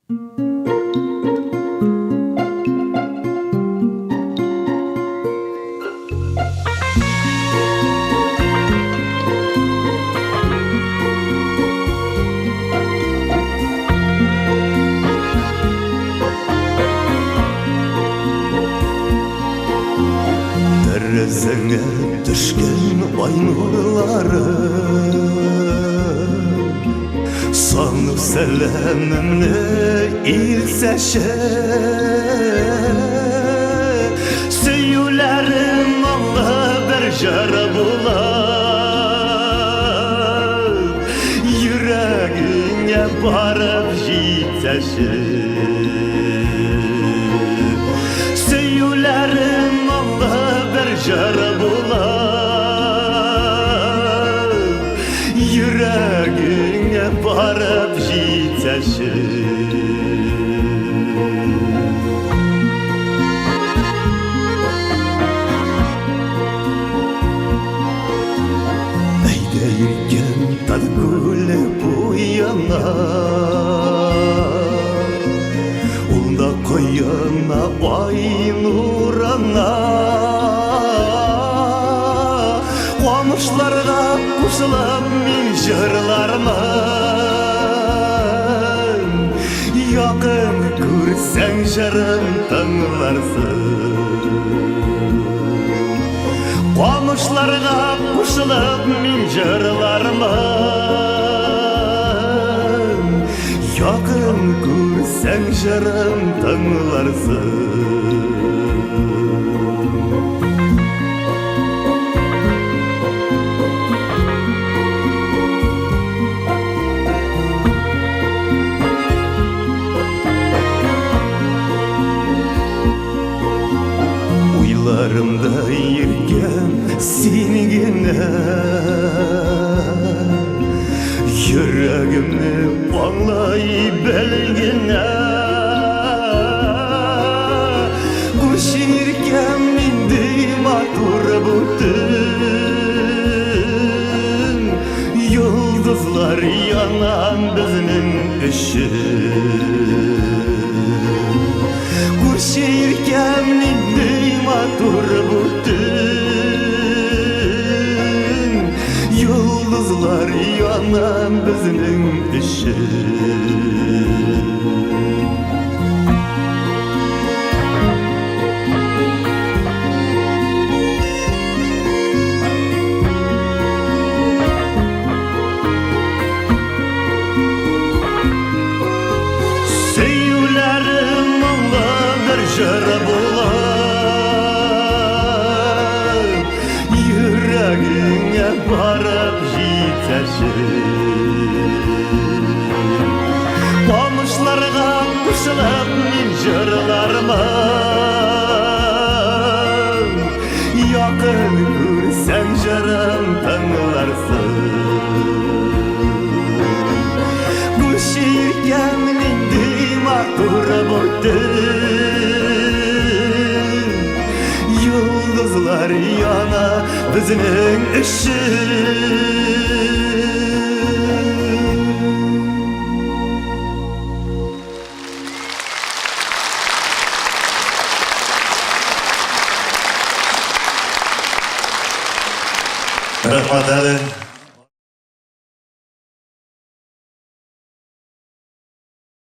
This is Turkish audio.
Terezene düşken ay nurları sanıp selamımı ilseşe Söylerim Allah bir jara bular yüreğine barıp jitseşe Söylerim Allah bir jara bular yüreğine barıp jitseşe Eydeyirken tadgule bu yana Unda koyana ay nurana Kuamışlarga kusılıp min jırlarman Yakın görsen jarım tanlarsın Kuamışlarga kusılıp min jırlarman Yakın görsen jarım tanlarsın Uylarımda yirgen sinigine Yüreğimi bağlay belgine Kuşirken mindim atur bütün Yıldızlar yanan bizning ışık Kuşirken mindim atur bütün Yıldızlar yanan bizning ışık Söylerim Allah bir jara bular yüreğine barıp jitseşin Kuamışlarga kusılıp min jırlarman Yakın görsen jarım tanlarsın Kuşirken mindim atur bütün Yıldızlar yana bizning ışık Rahmat Ali.